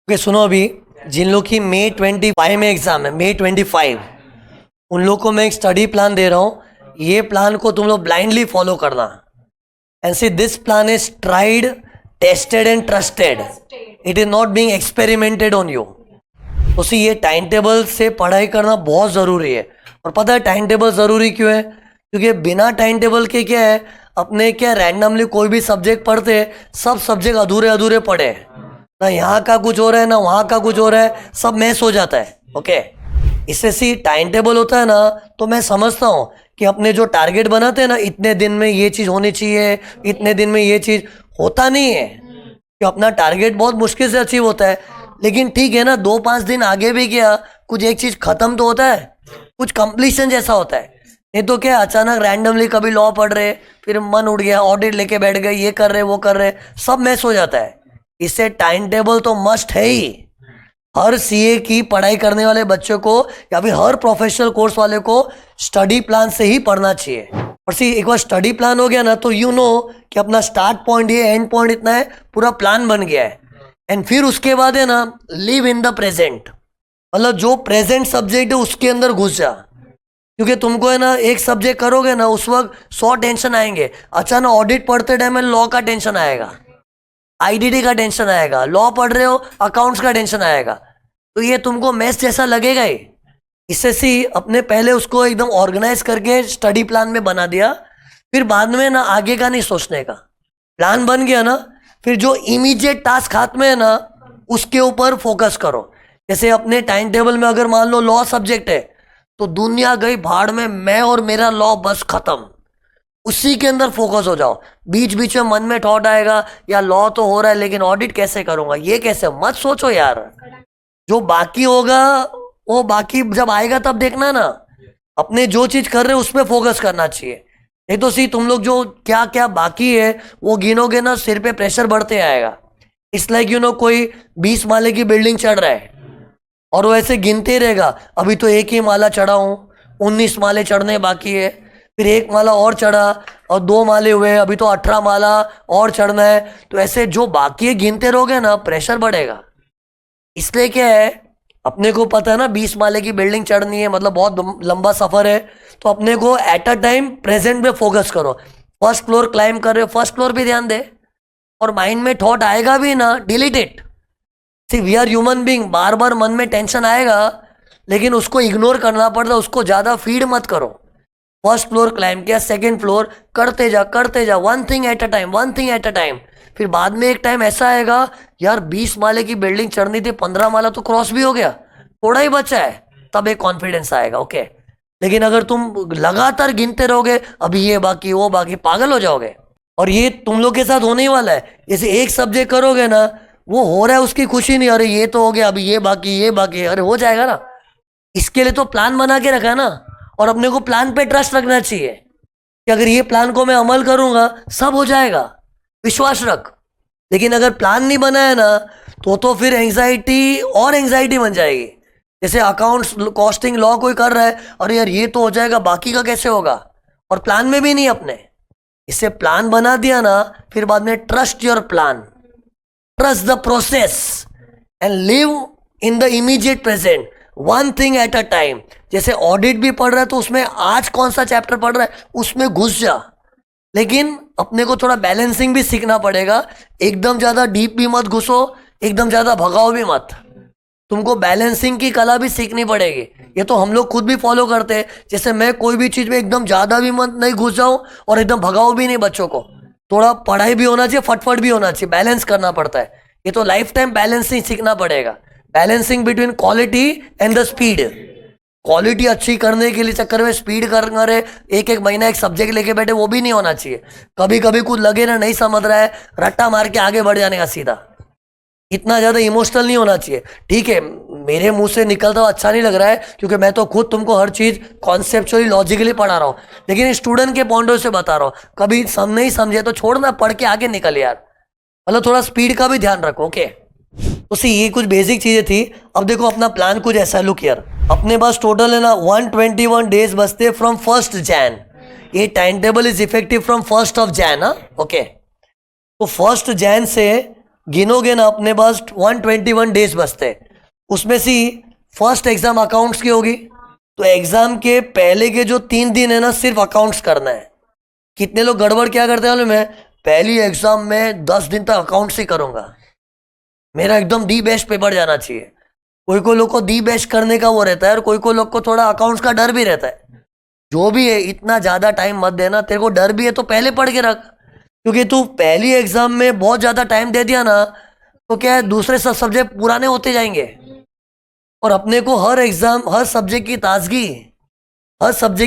Okay सुनो, अभी जिन लोग की मई 25 में एग्जाम है, मई 25, उन लोग को मैं एक स्टडी प्लान दे रहा हूँ। ये प्लान को तुम लोग ब्लाइंडली फॉलो करना। And see this plan is tried, tested and trusted. It is not being experimented on you. तो सी ये टाइम टेबल से पढ़ाई करना बहुत ज़रूरी है। और पता है टाइम टेबल ज़रूरी क्यों है? क्योंकि बिना टाइम टेबल के क्या है, अपने क्या रैंडमली कोई भी सब्जेक्ट पढ़ते, सब सब्जेक्ट अधूरे अधूरे पढ़े हैं। ना यहाँ का कुछ हो रहा है ना वहाँ का कुछ हो रहा है, सब मैच हो जाता है। ओके, इससे सी टाइम टेबल होता है ना, तो मैं समझता हूँ कि अपने जो टारगेट बनाते हैं ना, इतने दिन में ये चीज़ होनी चाहिए, इतने दिन में ये चीज़, होता नहीं है। कि अपना टारगेट बहुत मुश्किल से अचीव होता है। लेकिन ठीक है ना, 2-5 दिन आगे भी गया, कुछ एक चीज़ खत्म तो होता है, कुछ कंप्लीशन जैसा होता है। नहीं तो क्या अचानक रैंडमली कभी लॉ पढ़ रहे, फिर मन उठ गया, ऑडिट लेके बैठ गए, ये कर रहे वो कर रहे, सब मैच हो जाता है। इससे टाइम टेबल तो मस्ट है ही। हर सीए की पढ़ाई करने वाले बच्चों को या फिर हर प्रोफेशनल कोर्स वाले को स्टडी प्लान से ही पढ़ना चाहिए। और सी एक बार स्टडी प्लान हो गया ना, तो यू नो कि अपना स्टार्ट पॉइंट ये, एंड पॉइंट इतना है, पूरा प्लान बन गया है। एंड फिर उसके बाद है ना, लिव इन द प्रेजेंट। मतलब जो प्रेजेंट सब्जेक्ट है उसके अंदर घुस जा। क्योंकि तुमको है ना, एक सब्जेक्ट करोगे ना, उस वक्त 100 टेंशन आएंगे। अचानक ऑडिट पढ़ते टाइम में लॉ का टेंशन आएगा, आईडीडी का टेंशन आएगा, लॉ पढ़ रहे हो अकाउंट्स का टेंशन आएगा, तो ये तुमको मैथ जैसा लगेगा ही। इससे सी अपने पहले उसको एकदम ऑर्गेनाइज करके स्टडी प्लान में बना दिया, फिर बाद में ना आगे का नहीं सोचने का। प्लान बन गया ना, फिर जो इमीडिएट टास्क हाथ में है ना, उसके ऊपर फोकस करो। जैसे अपने टाइम टेबल में अगर मान लो लॉ सब्जेक्ट है, तो दुनिया गई भाड़ में, मैं और मेरा लॉ बस खत्म, उसी के अंदर फोकस हो जाओ। बीच बीच में मन में थॉट आएगा, या लॉ तो हो रहा है लेकिन ऑडिट कैसे करूंगा, ये कैसे, मत सोचो यार। जो बाकी होगा वो बाकी जब आएगा तब देखना ना। अपने जो चीज कर रहे हो उस पर फोकस करना चाहिए। नहीं तो सी तुम लोग जो क्या क्या बाकी है वो गिनोगे ना, सिर पे प्रेशर बढ़ते आएगा। इट्स लाइक यू नो, कोई 20 माले की बिल्डिंग चढ़ रहा है और वो ऐसे गिनते रहेगा, अभी तो एक ही माला चढ़ा हूं, 19 माले चढ़ने बाकी है, फिर एक माला और चढ़ा और 2 माले हुए, अभी तो 18 माला और चढ़ना है। तो ऐसे जो बाकी है गिनते रहोगे ना, प्रेशर बढ़ेगा। इसलिए क्या है, अपने को पता है ना 20 माले की बिल्डिंग चढ़नी है, मतलब बहुत लंबा सफर है। तो अपने को एट अ टाइम प्रेजेंट में फोकस करो। फर्स्ट फ्लोर क्लाइम कर रहे हो, फर्स्ट फ्लोर भी ध्यान दे। और माइंड में थॉट आएगा भी ना, delete it. See we are human being, बार बार मन में टेंशन आएगा, लेकिन उसको इग्नोर करना पड़ता है, उसको ज्यादा फीड मत करो। फर्स्ट फ्लोर क्लाइम किया, सेकंड फ्लोर, करते जा, one thing at a time, one thing at a time. फिर बाद में एक टाइम ऐसा आएगा, यार 20 माले की बिल्डिंग चढ़नी थी, 15 माला तो क्रॉस भी हो गया, थोड़ा ही बचा है, तब एक कॉन्फिडेंस आएगा। ओके, लेकिन अगर तुम लगातार गिनते रहोगे, अभी ये बाकी वो बाकी, पागल हो जाओगे। और ये तुम लोग के साथ होने ही वाला है। जैसे एक सब्जेक्ट करोगे ना, वो हो रहा है उसकी खुशी नहीं, अरे ये तो हो गया, अभी ये बाकी, अरे हो जाएगा ना। इसके लिए तो प्लान बना के रखा है ना। और अपने को प्लान पे ट्रस्ट रखना चाहिए कि अगर ये प्लान को मैं अमल करूंगा सब हो जाएगा, विश्वास रख। लेकिन अगर प्लान नहीं बनाया ना, तो फिर एंजाइटी और एंजाइटी बन जाएगी। जैसे अकाउंट्स, कॉस्टिंग, लॉ कोई कर रहा है, अरे यार ये तो हो जाएगा, बाकी का कैसे होगा, और प्लान में भी नहीं अपने। इससे प्लान बना दिया ना, फिर बाद में trust your plan, trust the process and live in the immediate present, one thing at a time. जैसे ऑडिट भी पढ़ रहा है, तो उसमें आज कौन सा चैप्टर पढ़ रहा है उसमें घुस जा। लेकिन अपने को थोड़ा बैलेंसिंग भी सीखना पड़ेगा। एकदम ज्यादा डीप भी मत घुसो, एकदम ज्यादा भगाओ भी मत। तुमको बैलेंसिंग की कला भी सीखनी पड़ेगी। ये तो हम लोग खुद भी फॉलो करते हैं। जैसे मैं कोई भी चीज में एकदम ज्यादा भी मत नहीं घुस जाऊं और एकदम भगाओ भी नहीं बच्चों को। थोड़ा पढ़ाई भी होना चाहिए, फटफट भी होना चाहिए, बैलेंस करना पड़ता है। ये तो लाइफ टाइम बैलेंसिंग सीखना पड़ेगा। Balancing between quality and the speed. Quality अच्छी करने के लिए चक्कर में स्पीड कर रहे, एक एक महीना एक सब्जेक्ट लेके बैठे, वो भी नहीं होना चाहिए। कभी कभी कुछ लगे ना नहीं समझ रहा है, रट्टा मार के आगे बढ़ जाने का सीधा। इतना ज्यादा इमोशनल नहीं होना चाहिए। ठीक है, मेरे मुंह से निकलता हुआ अच्छा नहीं लग रहा है, क्योंकि मैं तो खुद तुमको हर चीज कॉन्सेप्चुअली लॉजिकली पढ़ा रहा हूँ, लेकिन स्टूडेंट के पॉइंट से बता रहा हूँ। कभी नहीं समझे तो छोड़ना, पढ़ के आगे निकल यार। मतलब थोड़ा स्पीड का भी ध्यान रखो। ओके, तो सी ये कुछ बेसिक चीजें थी। अब देखो अपना प्लान कुछ ऐसा, लुक यार, अपने पास टोटल है ना 121 डेज बचते फ्रॉम 1 जैन। ये time table is effective from 1 Jain. Okay, तो 1 जैन से गिनोगे ना अपने पास 121 डेज बचते हैं। उसमें से फर्स्ट एग्जाम अकाउंट्स की होगी, तो एग्जाम के पहले के जो 3 दिन है ना सिर्फ अकाउंट्स करना है। कितने लोग गड़बड़ क्या करते हैं मालूम है, पहली एग्जाम में 10 दिन तक अकाउंट्स ही करूंगा, मेरा एकदम दी बेस्ट पेपर जाना चाहिए। कोई कोई लोग को दी बेस्ट करने का वो रहता है और कोई कोई लोग को थोड़ा अकाउंट्स का डर भी रहता है। जो भी है इतना ज्यादा टाइम मत देना, तेरे को डर भी है तो पहले पढ़ के रख, क्योंकि तू पहली एग्जाम में बहुत ज्यादा टाइम दे दिया ना तो क्या है, दूसरे सब सब्जेक्ट पुराने होते जाएंगे। और अपने को हर एग्जाम हर सब्जेक्ट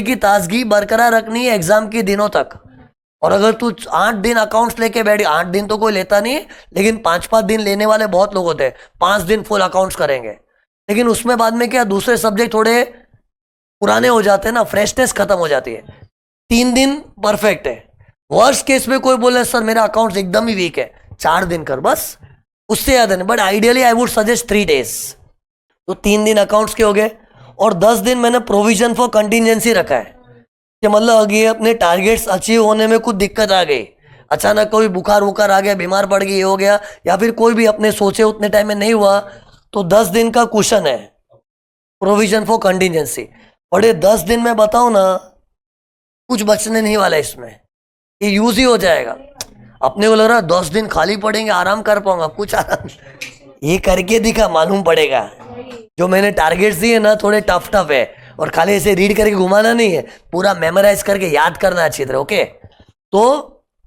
की ताजगी बरकरार रखनी है एग्जाम के दिनों तक। और अगर तू 8 दिन अकाउंट्स लेके बैठ, 8 दिन तो कोई लेता नहीं, लेकिन 5-5 दिन लेने वाले बहुत लोग होते हैं। 5 दिन फुल अकाउंट्स करेंगे, लेकिन उसमें बाद में क्या दूसरे सब्जेक्ट थोड़े पुराने हो जाते हैं ना, फ्रेशनेस खत्म हो जाती है। 3 दिन परफेक्ट है। वर्स्ट केस में कोई बोले सर मेरा अकाउंट्स एकदम ही वीक है, 4 दिन कर बस, उससे ज्यादा नहीं। But ideally I would suggest 3 days. तो 3 दिन अकाउंट्स के हो गए और 10 दिन मैंने प्रोविजन फॉर कंटिजेंसी रखा है कि मतलब अगर अपने टारगेट्स अचीव होने में कुछ दिक्कत आ गई, अचानक कोई बुखार वुखार आ गया, बीमार पड़ गई, ये हो गया, या फिर कोई भी अपने सोचे उतने टाइम में नहीं हुआ, तो 10 दिन का कुशन है प्रोविजन फॉर कंटिजेंसी। और ये 10 दिन में बताऊं ना, कुछ बचने नहीं वाला इसमें, ये यूज ही हो जाएगा। अपने को लग रहा है 10 दिन खाली पड़ेंगे आराम कर पाऊंगा, कुछ आराम ये करके दिखा, मालूम पड़ेगा। जो मैंने टारगेट्स दिए ना थोड़े टफ है, और खाली ऐसे रीड करके घुमाना नहीं है, पूरा मेमोराइज करके याद करना अच्छी तरह। ओके, तो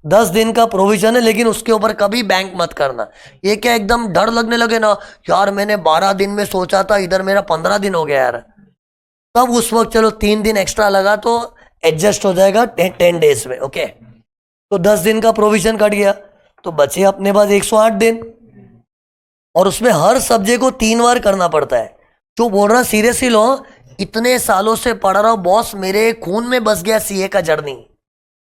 10 दिन का प्रोविजन है, लेकिन उसके ऊपर कभी बैंक मत करना। ये क्या एकदम डर लगने लगे ना, यार मैंने 12 दिन में सोचा था, इधर मेरा 15 दिन हो गया यार, तब उस वक्त चलो 3 दिन एक्स्ट्रा लगा तो एडजस्ट हो जाएगा 10 डेज में। ओके, तो 10 दिन का प्रोविजन कट गया, तो बचे अपने पास 108 दिन। और उसमें हर सब्जेक्ट को 3 बार करना पड़ता है। जो बोल रहा सीरियसली लो, इतने सालों से पढ़ रहा हूं बॉस, मेरे खून में बस गया सीए का जर्नी,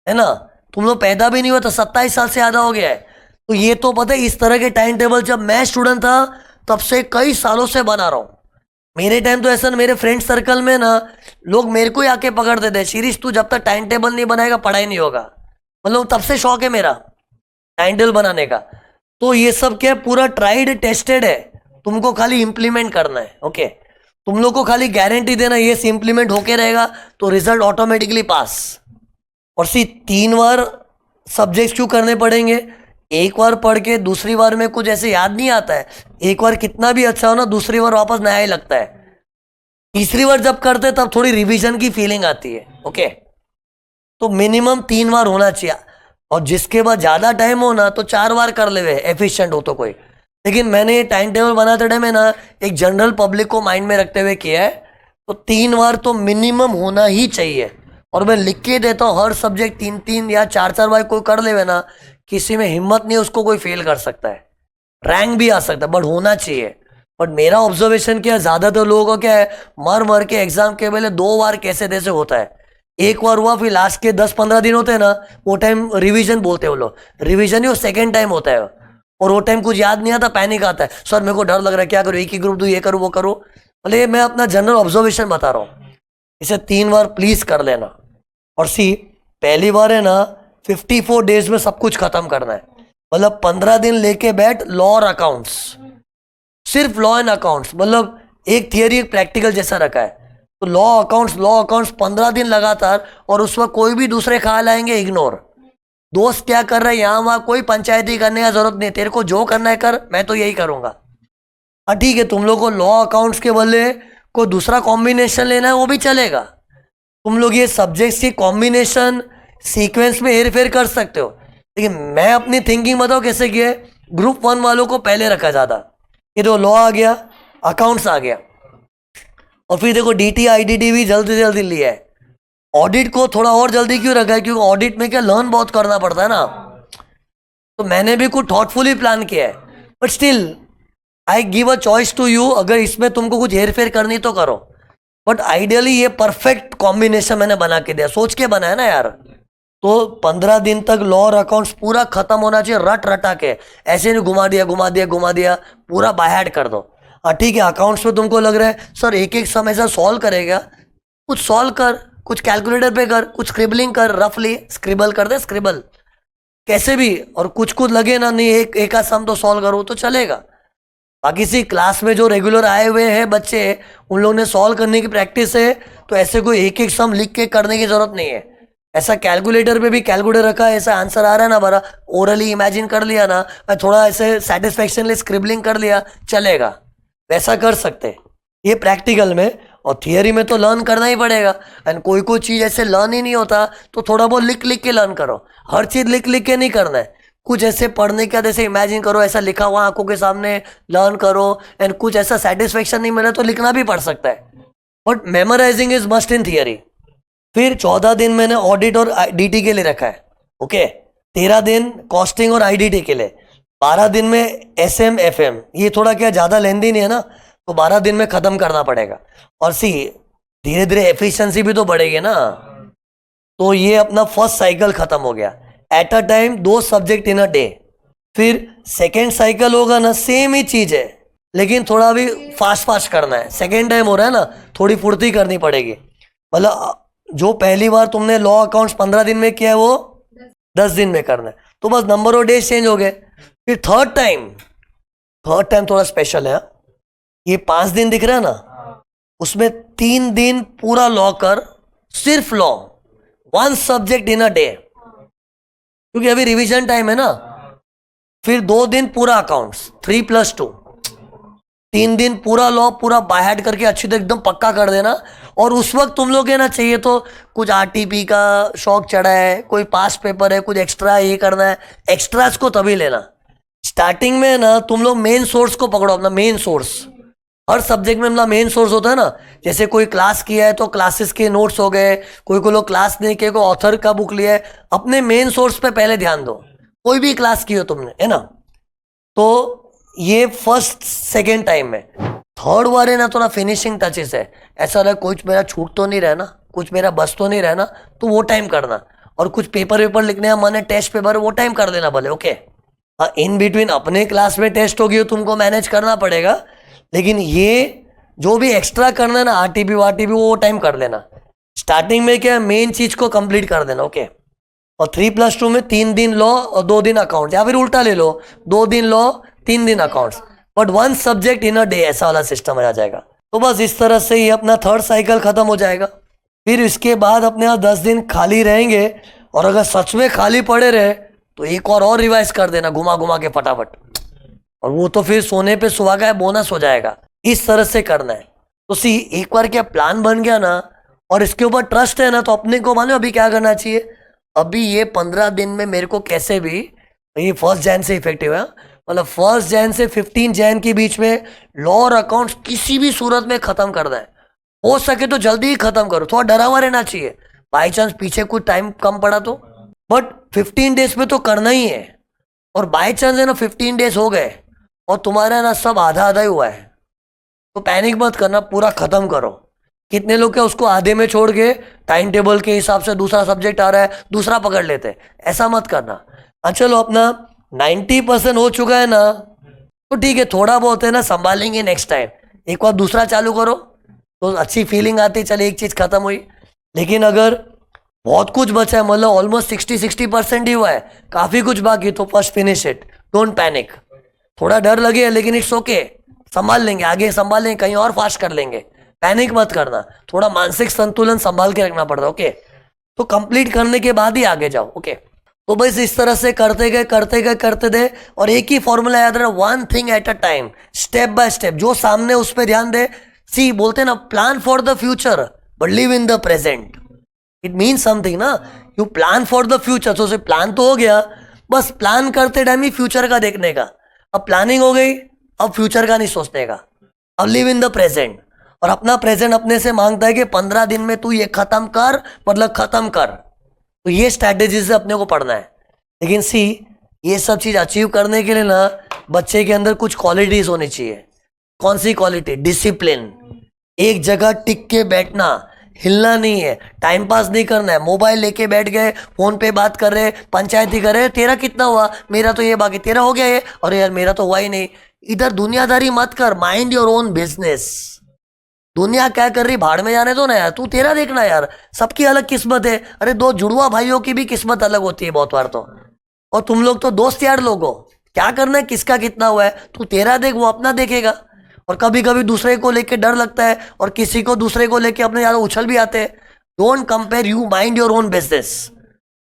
है ना। तुम लोग पैदा भी नहीं हुआ तो 27 साल से ज्यादा हो गया है। तो ये तो पता है, इस तरह के टाइम टेबल जब मैं स्टूडेंट था तब से कई सालों से बना रहा हूं। मेरे टाइम तो ऐसा, मेरे फ्रेंड सर्कल में ना लोग मेरे को ही आके पकड़ते थे, शीरीष तू जब तक टाइम टेबल नहीं बनाएगा पढ़ाई नहीं होगा। मतलब तब से शौक है मेरा टाइम टेबल बनाने का। तो ये सब क्या पूरा ट्राइड टेस्टेड है, तुमको खाली इंप्लीमेंट करना है। ओके, तुम लोग को खाली गारंटी देना ये इंप्लीमेंट होके रहेगा तो रिजल्ट ऑटोमेटिकली पास। और 3 बार सब्जेक्ट क्यों करने पड़ेंगे, एक बार पढ़ के दूसरी बार में कुछ ऐसे याद नहीं आता है। एक बार कितना भी अच्छा हो ना, दूसरी बार वापस नया ही लगता है। तीसरी बार जब करते तब थोड़ी रिवीजन की फीलिंग आती है। ओके, तो मिनिमम 3 बार होना चाहिए। और जिसके बाद ज्यादा टाइम हो ना तो 4 बार कर ले, एफिशिएंट हो तो कोई। लेकिन मैंने ये टाइम टेबल बनाते टाइम है ना एक जनरल पब्लिक को माइंड में रखते हुए किया है, तो 3 बार तो मिनिमम होना ही चाहिए। और मैं लिख के देता हूँ हर सब्जेक्ट 3-3 या 4-4 बार कोई कर ले ना, किसी में हिम्मत नहीं उसको कोई फेल कर सकता है, रैंक भी आ सकता है, बट होना चाहिए। बट मेरा ऑब्जर्वेशन क्या है, ज्यादातर लोगों का क्या है, मर मर के एग्जाम के पहले 2 बार कैसे तैसे होता है। एक बार हुआ, फिर लास्ट के 10-15 दिन होते हैं ना, वो टाइम रिवीजन बोलते हैं वो लोग, रिवीजन ही वो सेकेंड टाइम होता है। और वो टाइम कुछ याद नहीं आता, पैनिक आता है, सर मेरे को डर लग रहा है, क्या करूँ, एक ही ग्रुप दूँ, ये करूँ वो करूँ। बोले मैं अपना जनरल ऑब्जर्वेशन बता रहा हूँ, इसे 3 बार प्लीज कर लेना। और पहली बार है ना 54 डेज में सब कुछ खत्म करना है। मतलब 15 दिन लेके बैठ लॉ और अकाउंट्स, सिर्फ लॉ एंड अकाउंट्स, मतलब एक थियरी एक प्रैक्टिकल जैसा रखा है। तो लॉ अकाउंट्स 15 दिन लगातार, और उस वक्त कोई भी दूसरे ख्याल आएंगे इग्नोर। दोस्त क्या कर रहे हैं यहाँ वहां कोई पंचायती करने का जरूरत नहीं, तेरे को जो करना है कर, मैं तो यही करूंगा। हाँ ठीक है, तुम लोग को लॉ अकाउंट्स के बदले कोई दूसरा कॉम्बिनेशन लेना है वो भी चलेगा। तुम लोग ये सब्जेक्ट्स की कॉम्बिनेशन सीक्वेंस में हेर फेर कर सकते हो, लेकिन मैं अपनी थिंकिंग बताओ कैसे की है। ग्रुप 1 वालों को पहले रखा ज्यादा, ये तो लॉ आ गया, अकाउंट्स आ गया, और फिर देखो DT IDT भी जल्दी जल्दी लिया है। ऑडिट को थोड़ा और जल्दी क्यों रखा है, क्योंकि ऑडिट में क्या लर्न बहुत करना पड़ता है ना। तो मैंने भी कुछ थॉटफुली प्लान किया है, but still I give a choice to you, अगर इसमें तुमको कुछ हेर फेर करनी तो करो। बट आइडियली ये परफेक्ट कॉम्बिनेशन मैंने बना के दिया, सोच के बनाया ना यार। तो 15 दिन तक लॉ और अकाउंट्स पूरा खत्म होना चाहिए, रट रटा के, ऐसे नहीं घुमा दिया, पूरा बाय कर दो। हाँ ठीक है, अकाउंट्स में तुमको लग रहा है सर एक एक सम ऐसा सॉल्व करेगा, कुछ सॉल्व कर, कुछ कैलकुलेटर पे कर, कुछ स्क्रिबलिंग कर, रफली स्क्रिबल कर दे, स्क्रिबल कैसे भी, और कुछ कुछ लगे ना नहीं एक आध सम तो सॉल्व करो तो चलेगा। बाकी सी क्लास में जो रेगुलर आए हुए हैं बच्चे, उन लोगों ने सॉल्व करने की प्रैक्टिस है, तो ऐसे कोई एक एक सम लिख के करने की जरूरत नहीं है। ऐसा कैलकुलेटर पे भी कैलकुलेटर रखा है, ऐसा आंसर आ रहा है ना बरा, ओरली इमेजिन कर लिया ना, थोड़ा ऐसे सेटिस्फेक्शनली स्क्रिबलिंग कर लिया, चलेगा, वैसा कर सकते। ये प्रैक्टिकल में, और थियरी में तो लर्न करना ही पड़ेगा। एंड कोई कोई चीज़ ऐसे लर्न ही नहीं होता, तो थोड़ा बहुत लिख लिख के लर्न करो। हर चीज़ लिख लिख के नहीं करना है, कुछ ऐसे पढ़ने का जैसे इमेजिन करो, ऐसा लिखा हुआ आंखों के सामने लर्न करो। एंड कुछ ऐसा सेटिस्फेक्शन नहीं मिले तो लिखना भी पड़ सकता है, but memorising is must in theory. फिर 14 दिन मैंने ऑडिट और डीटी के लिए रखा है, ओके। 13 दिन कॉस्टिंग और आईडीटी के लिए, 12 दिन में एसएम एफएम, ये थोड़ा क्या ज़्यादा लेंदी नहीं है ना, तो 12 दिन में ख़त्म करना पड़ेगा। और सी धीरे धीरे एफिशिएंसी भी तो बढ़ेगी ना, तो ये अपना फर्स्ट साइकिल खत्म हो गया। At a time 2 subject in a day. फिर सेकेंड साइकिल होगा ना, सेम ही चीज़ है, लेकिन थोड़ा भी फास्ट फास्ट करना है। सेकेंड टाइम हो रहा है ना, थोड़ी फुर्ती करनी पड़ेगी। मतलब जो पहली बार तुमने लॉ अकाउंट्स 15 दिन में किया है, वो 10 दिन में करना है, तो बस नंबर ऑफ डेज चेंज हो गए। फिर थर्ड टाइम थोड़ा स्पेशल है। ये 5 दिन दिख रहा है ना, उसमें 3 दिन पूरा लॉ कर, सिर्फ law, 1 subject in a day, क्योंकि अभी रिवीजन टाइम है ना। फिर 2 दिन पूरा अकाउंट्स, 3+2, 3 दिन पूरा लॉ, पूरा बाय हार्ट करके अच्छी तरह एकदम पक्का कर देना। और उस वक्त तुम लोग है ना, चाहिए तो कुछ आरटीपी का शौक चढ़ा है, कोई पास पेपर है, कुछ एक्स्ट्रा ये करना है, एक्स्ट्रास को तभी लेना। स्टार्टिंग में ना तुम लोग मेन सोर्स को पकड़ो, अपना मेन सोर्स। हर सब्जेक्ट में अपना मेन सोर्स होता है ना, जैसे कोई क्लास किया है तो क्लासेस के नोट्स हो गए, कोई लोग क्लास नहीं किए, कोई ऑथर का बुक लिया है, अपने मेन सोर्स पे पहले ध्यान दो। कोई भी क्लास की हो तुमने, है ना, तो ये फर्स्ट सेकेंड टाइम में। थर्ड बार है ना, थोड़ा फिनिशिंग टचेस है, ऐसा लगे कुछ मेरा छूट तो नहीं रहना, कुछ मेरा बस तो नहीं रहना, तो वो टाइम करना। और कुछ पेपर वेपर लिखने का मन है, टेस्ट पेपर, वो टाइम कर देना भले, ओके। हाँ, इन बिटवीन अपने क्लास में टेस्ट होगी, तुमको मैनेज करना पड़ेगा, लेकिन ये जो भी एक्स्ट्रा करना है ना, आरटीपी वारटीपी, वो टाइम कर लेना। स्टार्टिंग में क्या, मेन चीज को कंप्लीट कर देना, ओके। और 3+2 में 3 दिन लॉ और 2 दिन अकाउंट, या फिर उल्टा ले लो, 2 दिन लॉ 3 दिन accounts, but 1 subject in a day, ऐसा वाला सिस्टम आ जाएगा। तो बस इस तरह से ये अपना थर्ड साइकिल खत्म हो जाएगा। फिर इसके बाद अपने यहाँ 10 दिन खाली रहेंगे, और अगर सच में खाली पड़े रहे तो एक और रिवाइज कर देना, घुमा घुमा के फटाफट, और वो तो फिर सोने पे सुहागा है, बोनस हो जाएगा। इस तरह से करना है। तो सी एक बार क्या प्लान बन गया ना, और इसके ऊपर ट्रस्ट है ना, तो अपने को मालूम अभी क्या करना चाहिए। अभी ये 15 दिन में मेरे को कैसे भी, ये 1 जनवरी से इफेक्टिव है, मतलब 1 जनवरी से 15 जनवरी के बीच में लॉ और अकाउंट्स किसी भी सूरत में खत्म करना है। हो सके तो जल्दी ही खत्म करो, थोड़ा डरा हुआ रहना चाहिए, बाई चांस पीछे कुछ टाइम कम पड़ा तो, बट 15 डेज में तो करना ही है। और बाई चांस है ना 15 डेज हो गए और तुम्हारा ना सब आधा आधा ही हुआ है, तो पैनिक मत करना, पूरा खत्म करो। कितने लोग क्या उसको आधे में छोड़ के टाइम टेबल के हिसाब से दूसरा सब्जेक्ट आ रहा है दूसरा पकड़ लेते हैं, ऐसा मत करना। हाँ चलो, अपना 90% हो चुका है ना, तो ठीक है, थोड़ा बहुत है ना संभालेंगे, नेक्स्ट टाइम एक बार दूसरा चालू करो तो अच्छी फीलिंग आती, चले एक चीज खत्म हुई। लेकिन अगर बहुत कुछ बचा है, मतलब ऑलमोस्ट 60% ही हुआ है, काफी कुछ बाकी, तो first finish it, don't panic. थोड़ा डर लगे लेकिन इट्स ओके, संभाल लेंगे, आगे संभाल लेंगे, कहीं और फास्ट कर लेंगे, पैनिक मत करना। थोड़ा मानसिक संतुलन संभाल के रखना पड़ता है, ओके। तो कंप्लीट करने के बाद ही आगे जाओ, ओके। तो बस इस तरह से करते गए करते गए, और एक ही फॉर्मूला याद रखना, 1 thing at a time, step by step, जो सामने उस पर ध्यान दे। सी बोलते हैं ना, plan for the future but live in the present. It mean something ना, you plan for the future, तो प्लान तो हो गया, बस प्लान करते टाइम ही फ्यूचर का देखने का। अब प्लानिंग हो गई, अब फ्यूचर का नहीं सोचने का, अब लिव इन द प्रेजेंट। और अपना प्रेजेंट अपने से मांगता है कि 15 दिन में तू ये खत्म कर, मतलब खत्म कर। तो ये स्ट्रैटेजी से अपने को पढ़ना है। लेकिन सी ये सब चीज अचीव करने के लिए ना, बच्चे के अंदर कुछ क्वालिटीज होनी चाहिए। कौन सी क्वालिटी? डिसिप्लिन, एक जगह टिक के बैठना, हिलना नहीं है, टाइम पास नहीं करना है, मोबाइल लेके बैठ गए, फोन पे बात कर रहे, पंचायती कर रहे, तेरा कितना हुआ, मेरा तो ये बाकी, तेरा हो गया ये, अरे यार मेरा तो हुआ ही नहीं। इधर दुनियादारी मत कर, माइंड योर ओन बिजनेस। दुनिया क्या कर रही भाड़ में जाने दो ना यार, तू तेरा देखना यार, सबकी अलग किस्मत है। अरे 2 जुड़वा भाइयों की भी किस्मत अलग होती है बहुत बार तो। और तुम लोग तो दोस्त यार लोग हो, क्या करना है किसका कितना हुआ है, तू तेरा देख वो अपना देखेगा। और कभी कभी दूसरे को लेके डर लगता है और किसी को दूसरे को लेके अपने ज्यादा उछल भी आते हैं। Don't compare, you mind your own business.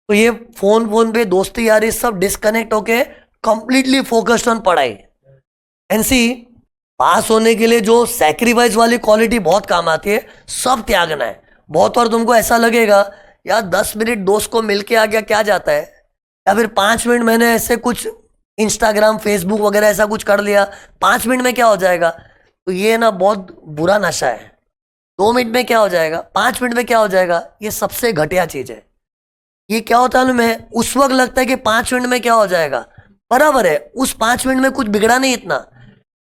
तो ये फोन पे दोस्ती यारी सब डिस्कनेक्ट होके कंप्लीटली फोकस्ड ऑन पढ़ाई। एनसी पास होने के लिए जो सैक्रिफाइस वाली क्वालिटी बहुत काम आती है, सब त्यागना है। बहुत बार तुमको ऐसा लगेगा यार 10 मिनट दोस्त को मिलके आ गया क्या जाता है, या फिर 5 मिनट मैंने ऐसे कुछ इंस्टाग्राम फेसबुक वगैरह ऐसा कुछ कर लिया, 5 मिनट में क्या हो जाएगा। तो ये ना बहुत बुरा नशा है। 2 मिनट में क्या हो जाएगा, 5 मिनट में क्या हो जाएगा, ये सबसे घटिया चीज है। ये क्या होता है में उस वक्त लगता है कि 5 मिनट में क्या हो जाएगा, बराबर है, उस 5 मिनट में कुछ बिगड़ा नहीं इतना।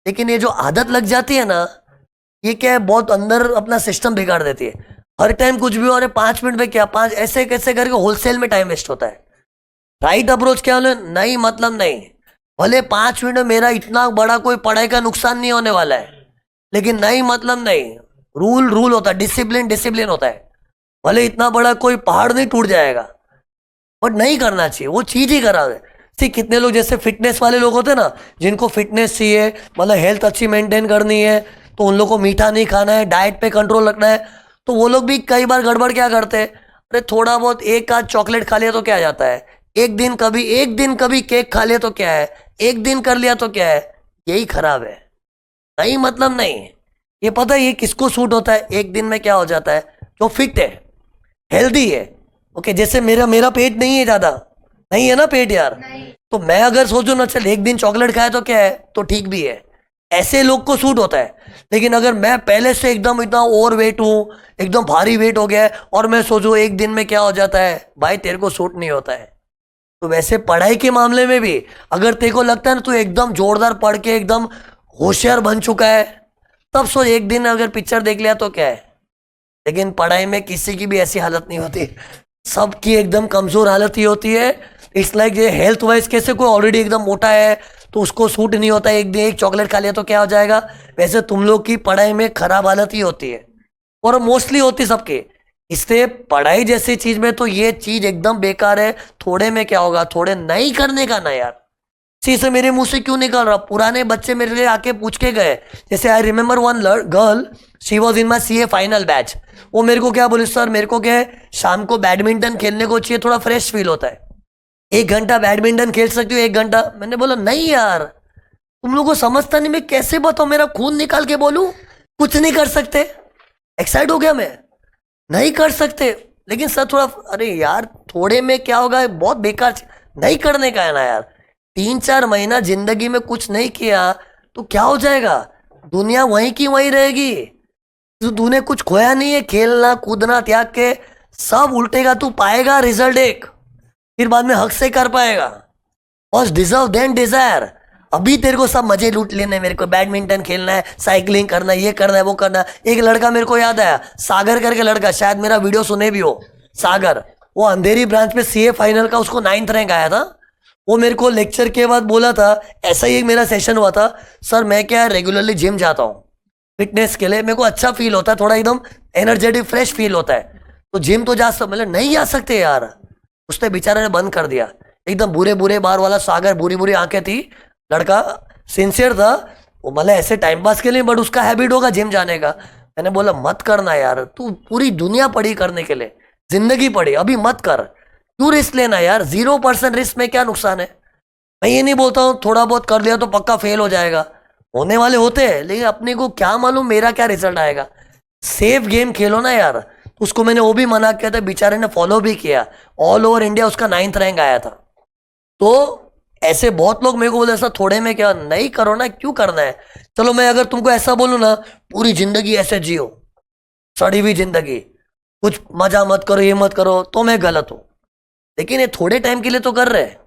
लेकिन ये जो आदत लग जाती है ना, ये क्या है बहुत अंदर अपना सिस्टम बिगाड़ देती है। हर टाइम कुछ भी हो रहा है, 5 मिनट में क्या, 5 ऐसे कैसे करके होलसेल में टाइम वेस्ट होता है। राइट अप्रोच क्या होना, नहीं मतलब नहीं, भले 5 मिनट में मेरा इतना बड़ा कोई पढ़ाई का नुकसान नहीं होने वाला है, लेकिन नहीं मतलब नहीं, रूल होता है, डिसिप्लिन होता है। भले इतना बड़ा कोई पहाड़ नहीं टूट जाएगा, बट नहीं करना चाहिए, वो चीज ही करा है। सी कितने लोग जैसे फिटनेस वाले लोग होते हैं ना, जिनको फिटनेस चाहिए, मतलब हेल्थ अच्छी मेंटेन करनी है, तो उन लोग को मीठा नहीं खाना है, डाइट पे कंट्रोल रखना है, तो वो लोग भी कई बार गड़बड़ क्या करते हैं, अरे थोड़ा बहुत एक आध चॉकलेट खा लिया तो क्या जाता है, एक दिन कभी केक खा लिया तो क्या है, एक दिन कर लिया तो क्या है, यही खराब है। नहीं मतलब नहीं, ये पता है ये किसको सूट होता है, एक दिन में क्या हो जाता है, जो फिट है, हेल्दी है। ओके, जैसे मेरा पेट नहीं है, ज्यादा नहीं है ना पेट यार, तो मैं अगर सोचूं ना चल एक दिन चॉकलेट खाए तो क्या है, तो ठीक भी है, ऐसे लोग को सूट होता है। लेकिन अगर मैं पहले से एकदम इतना ओवर वेट हूं, एकदम भारी वेट हो गया है, और मैं सोचूं एक दिन में क्या हो जाता है, भाई तेरे को सूट नहीं होता है। तो वैसे पढ़ाई के मामले में भी अगर तेरे को लगता है ना तू एकदम जोरदार पढ़ के एकदम होशियार बन चुका है, तब सोच एक दिन अगर पिक्चर देख लिया तो क्या है। लेकिन पढ़ाई में किसी की भी ऐसी हालत नहीं होती, सबकी एकदम कमजोर हालत ही होती है। इट्स लाइक ये हेल्थ वाइज कैसे कोई ऑलरेडी एकदम मोटा है तो उसको सूट नहीं होता, एक दिन एक चॉकलेट खा लिया तो क्या हो जाएगा, वैसे तुम लोग की पढ़ाई में खराब हालत ही होती है, और मोस्टली होती सबके। इससे पढ़ाई जैसी चीज में तो ये चीज एकदम बेकार है। थोड़े में क्या होगा, थोड़े नहीं करने का ना यार, सी से मेरे मुंह से क्यों निकल रहा, पुराने बच्चे मेरे लिए आके पूछ के गए। जैसे I remember one girl, she was in my CA final batch, वो मेरे को क्या बोले, सर मेरे को क्या है शाम को बैडमिंटन खेलने को चाहिए, थोड़ा फ्रेश फील होता है, 1 घंटा बैडमिंटन खेल सकती हो 1 घंटा। मैंने बोला नहीं यार, तुम लोग को समझता नहीं, मैं कैसे बताऊं, मेरा खून निकाल के बोलूं, कुछ नहीं कर सकते। एक्साइट हो गया मैं, नहीं कर सकते। लेकिन सर थोड़ा, अरे यार थोड़े में क्या होगा, बहुत बेकार, नहीं करने का है ना यार। 3-4 महीना जिंदगी में कुछ नहीं किया तो क्या हो जाएगा, दुनिया वहीं की वहीं रहेगी। तो तूने कुछ खोया नहीं है, खेलना कूदना त्याग के सब उल्टेगा, तू पाएगा रिजल्ट एक, फिर बाद में हक से कर पाएगा। First deserve then desire. अभी तेरे को सब मजे लूट लेने, मेरे को बैडमिंटन खेलना है, साइकिलिंग करना है, ये करना है वो करना है। एक लड़का मेरे को याद आया, सागर करके लड़का, शायद मेरा वीडियो सुने भी हो, सागर, वो अंधेरी ब्रांच में CA फाइनल का उसको 9th रैंक आया था। वो मेरे को लेक्चर के बाद बोला था, ऐसा ही एक मेरा सेशन हुआ था, सर मैं क्या रेगुलरली जिम जाता हूँ फिटनेस के लिए, मेरे को अच्छा फील होता है, थोड़ा एकदम एनर्जेटिक फ्रेश फील होता है, तो जिम तो जा सकते, मतलब नहीं जा सकते यार। उसने बेचारे ने बंद कर दिया, एकदम बुरे बार वाला सागर, बुरी आंखें थी, लड़का सिंसियर था वो, मतलब ऐसे टाइम पास के लिए, बट उसका हैबिट होगा जिम जाने का। मैंने बोला मत करना यार, तू पूरी दुनिया पड़ी करने के लिए, जिंदगी पड़ी, अभी मत कर, क्यों रिस्क लेना यार, 0% रिस्क में क्या नुकसान है। मैं ये नहीं बोलता हूँ थोड़ा बहुत कर लिया तो पक्का फेल हो जाएगा, होने वाले होते हैं, लेकिन अपने को क्या मालूम मेरा क्या रिजल्ट आएगा। सेफ गेम खेलो ना यार। उसको मैंने वो भी मना किया था, बेचारे ने फॉलो भी किया, ऑल ओवर इंडिया उसका 9th रैंक आया था। तो ऐसे बहुत लोग मेरे को बोले, ऐसा थोड़े में क्या, नहीं करो ना, क्यों करना है। चलो मैं अगर तुमको ऐसा बोलूँ ना, पूरी जिंदगी ऐसे जियो, सड़ी हुई जिंदगी, कुछ मजा मत करो, ये मत करो, तो मैं गलत हूँ। लेकिन ये थोड़े टाइम के लिए तो कर रहे हैं,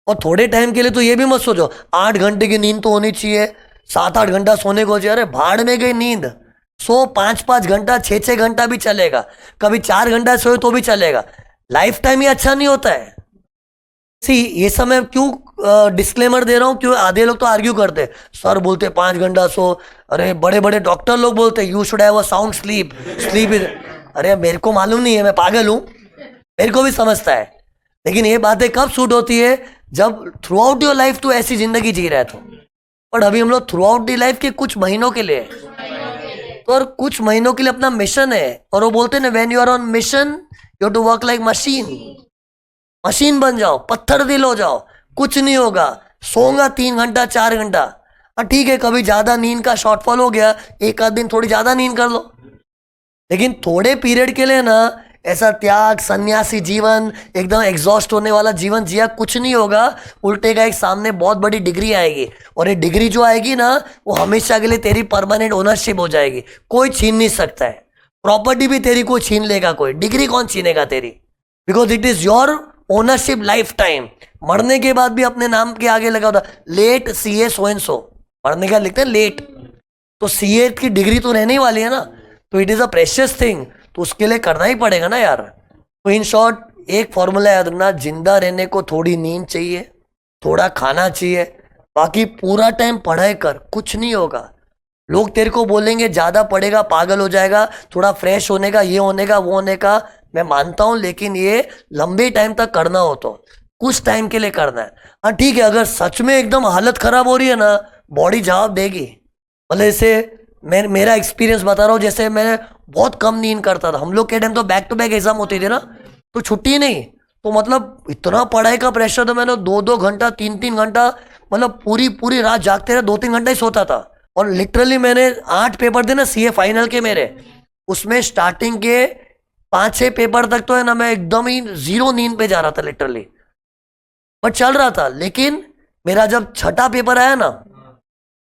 और थोड़े टाइम के लिए तो ये भी मत सोचो 8 घंटे की नींद तो होनी चाहिए, 7-8 घंटा सोने को चाहिए। अरे भाड़ में गई नींद, सो 5-5 घंटा 6-6 घंटा भी चलेगा, कभी 4 घंटा सोए तो भी चलेगा, लाइफ टाइम ही अच्छा नहीं होता है। सी ये सब मैं क्यों डिस्क्लेमर दे रहा हूँ, क्यों आधे लोग तो आर्ग्यू करते, सर बोलते 5 घंटा सो, अरे बड़े डॉक्टर लोग बोलते you should have a sound sleep, sleep is, अरे मेरे को मालूम नहीं है, मैं पागल हूँ, मेरे को भी समझता है, लेकिन ये बातें कब सूट होती है जब थ्रू आउट योर लाइफ तू ऐसी जिंदगी जी रहा है तो, पर अभी हम लोग थ्रू आउट दी लाइफ के कुछ महीनों के लिए, तो और कुछ महीनों के लिए अपना मिशन है, और वो बोलते हैं ना when you are on mission you have to work like machine. Machine बन जाओ, पत्थर दिल हो जाओ, कुछ नहीं होगा। सोऊंगा 3 घंटा 4 घंटा, हाँ ठीक है, कभी ज्यादा नींद का शॉर्टफॉल हो गया, एक आध दिन थोड़ी ज्यादा नींद कर लो, लेकिन थोड़े पीरियड के लिए ना ऐसा त्याग सन्यासी जीवन, एकदम एग्जॉस्ट होने वाला जीवन जिया कुछ नहीं होगा। उल्टे का एक सामने बहुत बड़ी डिग्री आएगी, और ये डिग्री जो आएगी ना वो हमेशा के लिए तेरी परमानेंट ओनरशिप हो जाएगी, कोई छीन नहीं सकता है। प्रॉपर्टी भी तेरी कोई छीन लेगा, कोई डिग्री कौन छीनेगा तेरी, because it is your ownership life time. मरने के बाद भी अपने नाम के आगे लगा होता late CA so and so, मरने का लिखते हैं लेट, तो CA की डिग्री तो रहने ही वाली है ना, तो it is a precious thing, तो उसके लिए करना ही पड़ेगा ना यार। तो इन शॉर्ट एक फॉर्मूला याद रखना, जिंदा रहने को थोड़ी नींद चाहिए, थोड़ा खाना चाहिए, बाकी पूरा टाइम पढ़ाई कर, कुछ नहीं होगा। लोग तेरे को बोलेंगे ज्यादा पढ़ेगा पागल हो जाएगा, थोड़ा फ्रेश होने का, ये होने का, वो होने का, मैं मानता हूं, लेकिन ये लंबे टाइम तक करना हो तो कुछ टाइम के लिए करना है। हाँ ठीक है, अगर सच में एकदम हालत खराब हो रही है ना, बॉडी जवाब देगी। भले जैसे मेरा एक्सपीरियंस बता रहा हूँ, जैसे मैं बहुत कम नींद करता था, हम लोग के टाइम तो बैक टू बैक एग्जाम होती थी ना, तो छुट्टी नहीं, तो मतलब इतना पढ़ाई का प्रेशर था, मैंने 2-2 घंटा 3-3 घंटा, मतलब पूरी पूरी रात जागते रहे, 2-3 घंटा ही सोता था। और लिटरली मैंने 8 पेपर थे ना CA फाइनल के मेरे, उसमें स्टार्टिंग के 5-6 पेपर तक तो है ना मैं एकदम ही जीरो नींद पे जा रहा था लिटरली, बट चल रहा था। लेकिन मेरा जब छठा पेपर आया ना,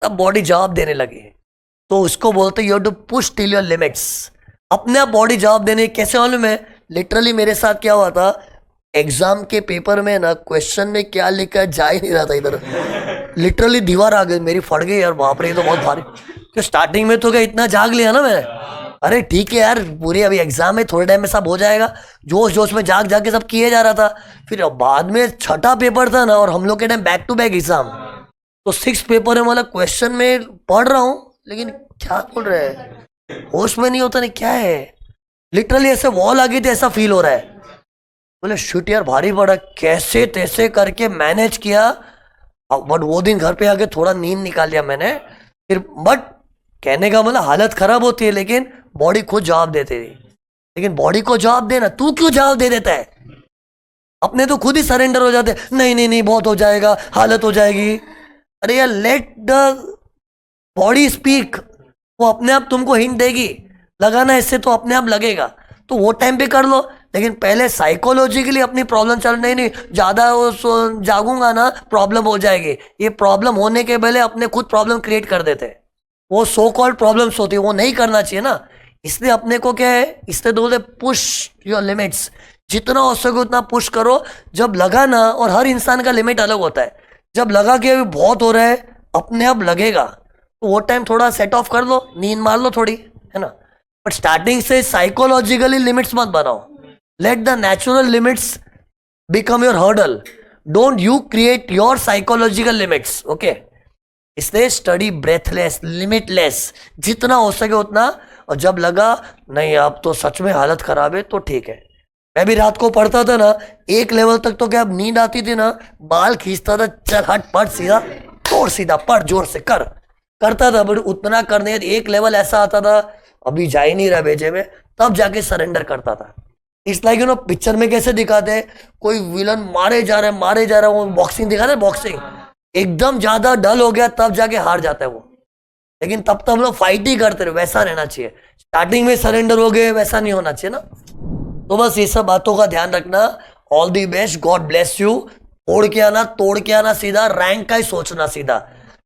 तब बॉडी जवाब देने लगी, तो उसको बोलते you have to push till your limits. अपने आप बॉडी जवाब देने कैसे मालूम में, लिटरली मेरे साथ क्या हुआ था, एग्जाम के पेपर में ना क्वेश्चन में क्या लिखा है जा ही नहीं रहा था इधर, लिटरली दीवार आ गई मेरी, फट गई यार, बाप रे ये तो बहुत भारी। तो स्टार्टिंग में तो क्या इतना जाग लिया ना मैं, अरे ठीक है यार पूरी अभी एग्जाम है, थोड़े टाइम में सब हो जाएगा, जोश जोश में जाग जाग के सब किए जा रहा था। फिर बाद में छठा पेपर था ना, और हम लोग के time back to back exam, तो 6 पेपर है, मतलब क्वेश्चन में पढ़ रहा हूँ लेकिन क्या बोल रहे हैं, होश में नहीं होता, नहीं क्या है, लिटरली ऐसे वॉल आ गई थी, ऐसा फील हो रहा है। बोले शूट यार भारी पड़ा, कैसे तैसे करके मैनेज किया। बट वो दिन घर पे आके थोड़ा नींद निकाल लिया मैंने फिर, बट कहने का मतलब हालत खराब होती है, लेकिन बॉडी खुद जवाब देती थी। लेकिन बॉडी को जवाब देना, तू क्यों जवाब दे देता है, अपने तो खुद ही सरेंडर हो जाते, नहीं नहीं नहीं बहुत हो जाएगा, हालत हो जाएगी। अरे यार लेट द बॉडी स्पीक, वो अपने आप तुमको हिंट देगी, लगाना इससे तो अपने आप लगेगा, तो वो टाइम पे कर लो। लेकिन पहले साइकोलॉजिकली अपनी प्रॉब्लम चल, नहीं नहीं ज्यादा जागूंगा ना प्रॉब्लम हो जाएगी, ये प्रॉब्लम होने के पहले अपने खुद प्रॉब्लम क्रिएट कर देते, वो सो कॉल्ड प्रॉब्लम्स होती है, वो नहीं करना चाहिए ना। इसलिए अपने को क्या है, इसलिए बोलते पुश योर लिमिट्स, जितना हो सके उतना पुश करो। जब लगा ना, और हर इंसान का लिमिट अलग होता है, जब लगा कि अभी बहुत हो रहा है, अपने आप लगेगा, तो वो टाइम थोड़ा सेट ऑफ कर लो, नींद मार लो थोड़ी, है ना। बट स्टार्टिंग से साइकोलॉजिकली लिमिट्स मत बनाओ, let the natural limits become your hurdle, don't you create your psychological limits, okay. इसलिए स्टडी ब्रेथलेस, लिमिटलेस, जितना हो सके उतना। और जब लगा नहीं अब तो सच में हालत खराब है, तो ठीक है। मैं भी रात को पढ़ता था ना, एक लेवल तक तो क्या अब नींद आती थी ना, बाल खींचता था, चल हट पढ़ सीधा, तोड़ सीधा पढ़, जोर से कर, करता था। बट उतना करने एक लेवल ऐसा आता था, अभी जा ही नहीं रहा भेजे में, तब जाके सरेंडर करता था। It's like you know, picture में कैसे दिखाते हैं, कोई विलन मारे जा रहा है मारे जा रहा है, वो बॉक्सिंग दिखाते हैं, बॉक्सिंग एकदम ज्यादा डल हो गया तब जाके हार जाता है वो, लेकिन तब तो हम लोग फाइट ही करते रहे, वैसा रहना चाहिए। स्टार्टिंग में सरेंडर हो गए, वैसा नहीं होना चाहिए ना। तो बस ये सब बातों का ध्यान रखना। All the best, God bless you. तोड़ के आना, तोड़ के आना, सीधा रैंक का ही सोचना सीधा,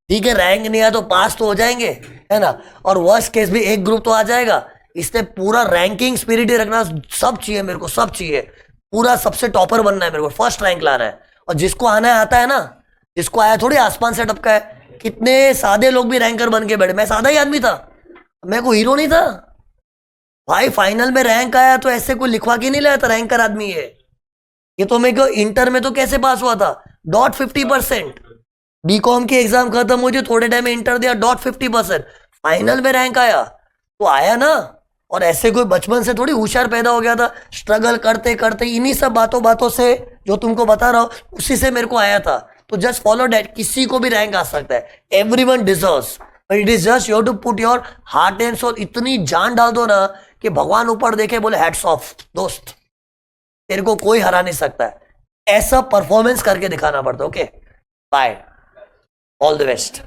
ठीक है। रैंक नहीं आया तो पास तो हो जाएंगे, है ना, और वर्स्ट केस भी एक ग्रुप तो आ जाएगा। इसलिए पूरा रैंकिंग स्पिरिट ही रखना, सब चाहिए मेरे को, सब चाहिए, पूरा सबसे टॉपर बनना है मेरे को, फर्स्ट रैंक लाना है। और जिसको आना है आता है ना, जिसको आया थोड़ी आसमान से टपका है। कितने सादे लोग भी रैंकर बन के बैठे, मैं सादा ही आदमी था, मैं कोई हीरो नहीं था भाई। फाइनल में रैंक आया तो ऐसे कोई लिखवा के नहीं लाया था रैंकर आदमी है ये। तो मेरे को इंटर में तो कैसे पास हुआ था, .50%। बीकॉम की एग्जाम खत्म हुई, थोड़े टाइम में इंटर दिया, .50%। फाइनल में रैंक आया तो आया ना। और ऐसे कोई बचपन से थोड़ी होशियार पैदा हो गया था, स्ट्रगल करते करते इन्हीं सब बातों से जो तुमको बता रहा हूं उसी से मेरे को आया था, तो जस्ट फॉलो दैट, किसी को भी रैंक आ सकता है, everyone deserves, but it is just you have to put your heart and soul, इतनी जान डाल दो ना कि भगवान ऊपर देखे बोले हैट्स ऑफ दोस्त, तेरे को कोई हरा नहीं सकता है, ऐसा परफॉर्मेंस करके दिखाना पड़ता है। Okay bye, all the best.